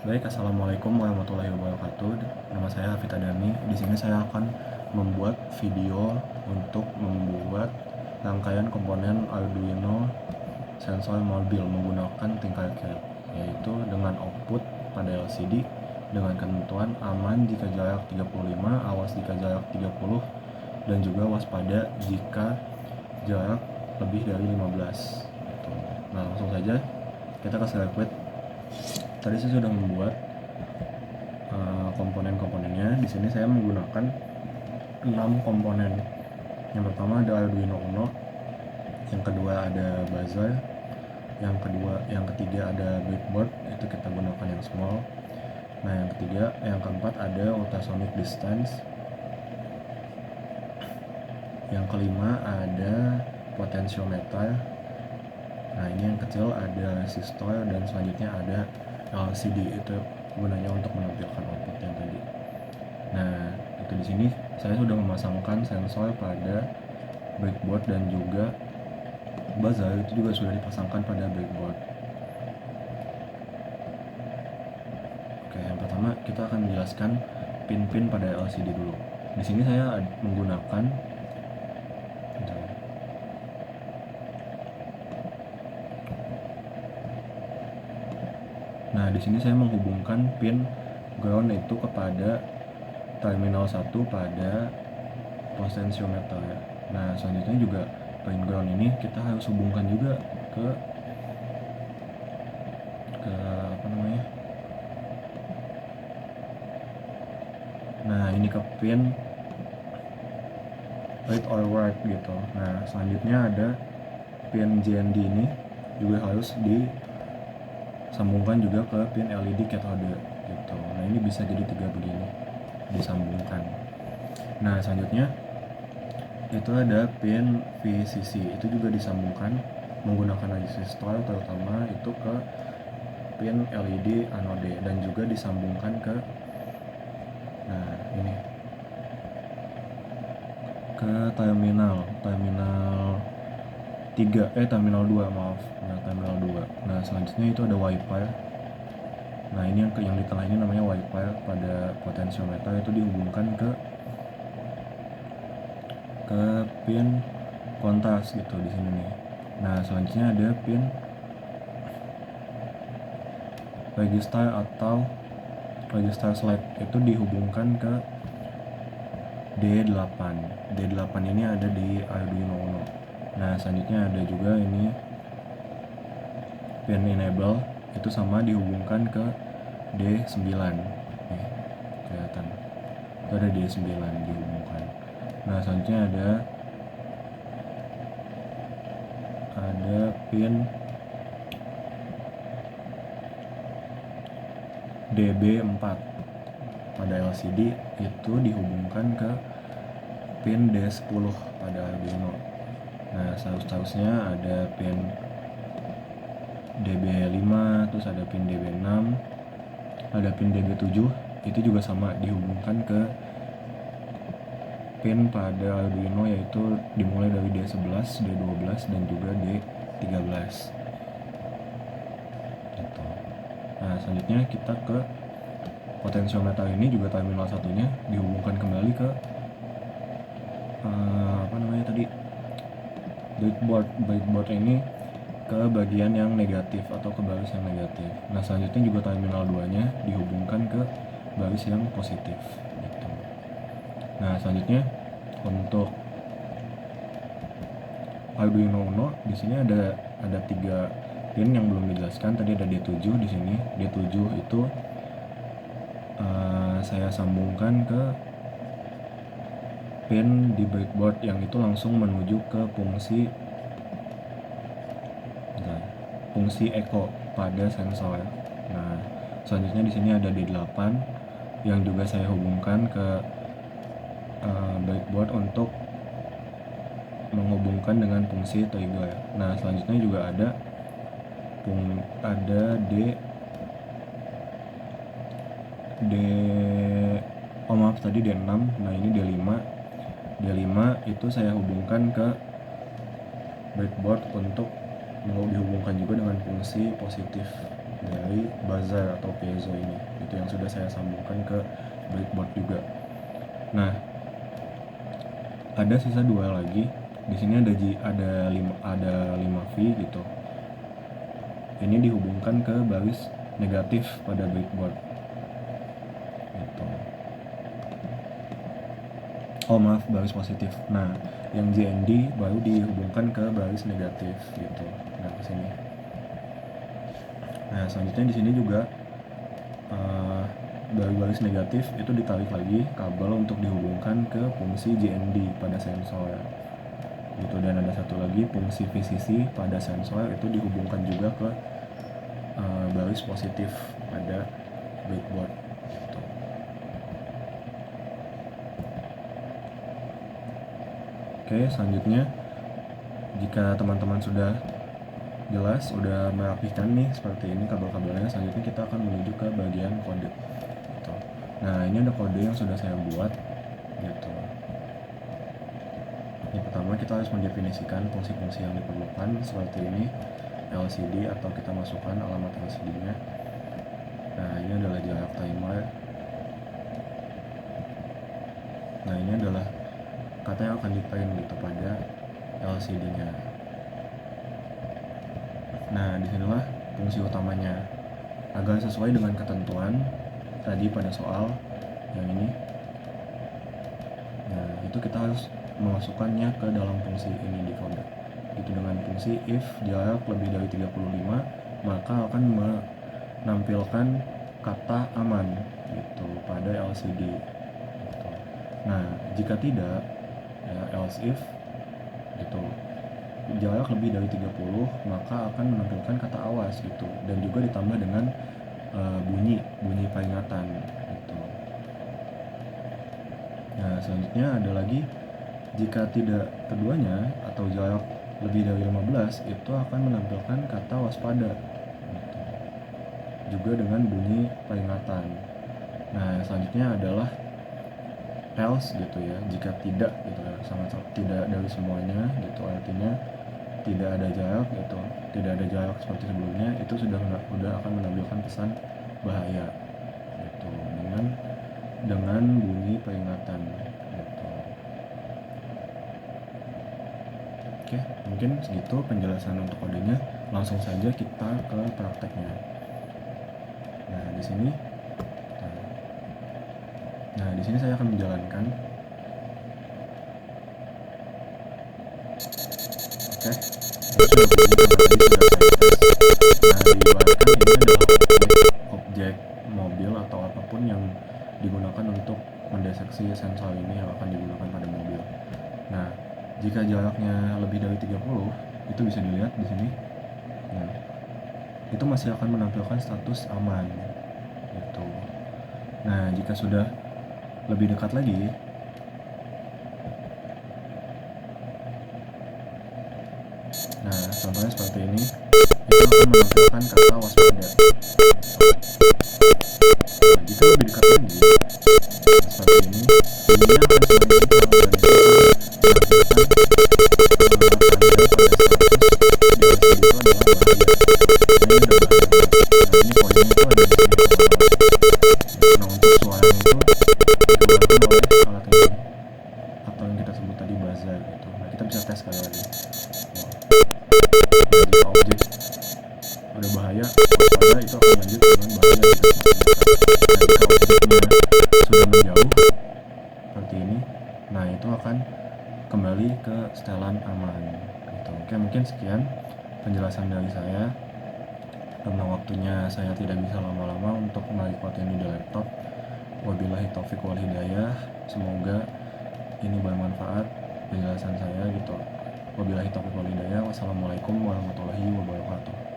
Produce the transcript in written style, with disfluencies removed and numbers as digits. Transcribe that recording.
Baik, assalamualaikum warahmatullahi wabarakatuh. Nama saya Hafid Adami. Di sini saya akan membuat video untuk membuat rangkaian komponen Arduino sensor mobil menggunakan Tinkercad, yaitu dengan output pada LCD dengan ketentuan aman jika jarak 35, awas jika jarak 30, dan juga waspada jika jarak lebih dari 15. Nah, langsung saja kita ke sirkuit. Tadi saya sudah membuat komponen-komponennya. Di sini saya menggunakan 6 komponen. Yang pertama ada Arduino Uno, yang kedua ada buzzer, yang ketiga ada breadboard, itu kita gunakan yang small. Nah, yang keempat ada ultrasonic distance. Yang kelima ada potentiometer. Nah, ini yang kecil ada resistor, dan selanjutnya ada LCD, itu gunanya untuk menampilkan output yang tadi. Nah, itu di sini saya sudah memasangkan sensor pada breadboard dan juga buzzer itu juga sudah dipasangkan pada breadboard. Oke, yang pertama kita akan menjelaskan pin-pin pada LCD dulu. Di sini saya menggunakan Nah, di sini saya menghubungkan pin ground itu kepada terminal 1 pada potentiometer. Nah, selanjutnya juga pin ground ini kita harus hubungkan juga ke apa namanya? Nah, ini ke pin right or right gitu. Nah, selanjutnya ada pin JND ini juga harus disambungkan juga ke pin LED cathode gitu. Nah, ini bisa jadi 3 begini disambungkan. Nah, selanjutnya itu ada pin VCC, itu juga disambungkan menggunakan resistor, terutama itu ke pin LED anode, dan juga disambungkan ke ini ke terminal 2, maaf. Nah, terminal 2. Nah, selanjutnya itu ada wiper. Nah, ini yang di tengah ini namanya wiper pada potentiometer, itu dihubungkan ke pin kontras gitu di sini nih. Nah, selanjutnya ada pin register atau register slide, itu dihubungkan ke D8. D8 ini ada di Arduino Uno. Nah, selanjutnya ada juga ini pin enable, itu sama dihubungkan ke D9. Nih, kelihatan. Itu ada D9 dihubungkan. Nah, selanjutnya ada pin DB4 pada LCD, itu dihubungkan ke pin D10 pada Arduino. Nah, seterusnya ada pin DB5, terus ada pin DB6, ada pin DB7, itu juga sama dihubungkan ke pin pada Arduino, yaitu dimulai dari D11, D12, dan juga D13 gitu. Nah, selanjutnya kita ke potentiometer ini, juga terminal satunya dihubungkan kembali ke breadboard ini, ke bagian yang negatif atau ke baris yang negatif. Nah, selanjutnya juga terminal 2 nya dihubungkan ke baris yang positif gitu. Nah, selanjutnya untuk Arduino Uno, di sini ada 3 pin yang belum dijelaskan. Tadi ada D7 di sini. D7 itu saya sambungkan ke pin di breadboard yang itu langsung menuju ke fungsi echo pada sensor. Nah, selanjutnya di sini ada D8 yang juga saya hubungkan ke breadboard untuk menghubungkan dengan fungsi trigger. Nah, selanjutnya juga ada tadi D6. Nah, ini D5. D5 itu saya hubungkan ke breadboard untuk mau dihubungkan juga dengan fungsi positif dari buzzer atau piezo ini, itu yang sudah saya sambungkan ke breadboard juga. Nah, ada sisa 2 lagi. Di sini ada 5 V gitu. Ini dihubungkan ke baris negatif pada breadboard. Gitu. Oh maaf, baris positif. Nah, yang JND baru dihubungkan ke baris negatif gitu. Nah, ke sini. Nah, selanjutnya di sini juga dari baris negatif itu ditarik lagi kabel untuk dihubungkan ke fungsi JND pada sensor gitu. Dan ada satu lagi fungsi VCC pada sensor itu dihubungkan juga ke baris positif pada breadboard gitu. Oke, selanjutnya jika teman-teman sudah jelas, udah merapikan nih seperti ini kabel-kabelnya, selanjutnya kita akan menuju ke bagian kode gitu. Nah, ini ada kode yang sudah saya buat gitu. Yang pertama kita harus mendefinisikan fungsi-fungsi yang diperlukan seperti ini, LCD atau kita masukkan alamat LCD-nya. Nah, ini adalah jarak timer. Nah, ini adalah kata yang akan di-print gitu pada LCD-nya. Nah, disinilah fungsi utamanya. Agar sesuai dengan ketentuan tadi pada soal yang ini. Nah, itu kita harus memasukkannya ke dalam fungsi ini di folder. Itu dengan fungsi if jarak lebih dari 35, maka akan menampilkan kata aman gitu pada LCD. Gitu. Nah, jika tidak, ya else if gitu, jarak lebih dari 30 maka akan menampilkan kata awas gitu, dan juga ditambah dengan bunyi peringatan gitu. Nah, selanjutnya ada lagi, jika tidak keduanya atau jarak lebih dari 15 itu akan menampilkan kata waspada gitu, juga dengan bunyi peringatan. Nah, selanjutnya adalah else gitu ya, jika tidak gitu ya, sangat tidak dari semuanya gitu, artinya tidak ada jarak gitu, tidak ada jarak seperti sebelumnya, itu sudah akan menampilkan pesan bahaya gitu dengan bunyi peringatan gitu. Oke, mungkin segitu penjelasan untuk kodenya. Langsung saja kita ke prakteknya. Nah, di sini saya akan menjalankan. Oke. Objek mobil atau apapun yang digunakan untuk mendeteksi sensor ini yang akan digunakan pada mobil. Nah, jika jaraknya lebih dari 30, itu bisa dilihat di sini. Nah, itu masih akan menampilkan status aman gitu. Nah, jika sudah lebih dekat lagi, nah contohnya seperti ini, itu akan menampilkan kata waspada. Nah, jika lebih dekat lagi seperti ini, bunyinya akan semakin atau yang kita sebut tadi buzzer gitu. Nah, kita bisa tes sekali lagi. Jika objek udah bahaya, waspada, itu akan lanjut dengan bahaya gitu. Nah, jika objeknya sudah menjauh seperti ini, nah itu akan kembali ke setelan aman gitu. Oke, mungkin sekian penjelasan dari saya. Karena waktunya saya tidak bisa lama-lama untuk merecord ini di laptop. Wabillahi taufiq wal hidayah. Semoga ini bermanfaat penjelasan saya gitu. Wabillahi taufiq wal hidayah. Wassalamualaikum warahmatullahi wabarakatuh.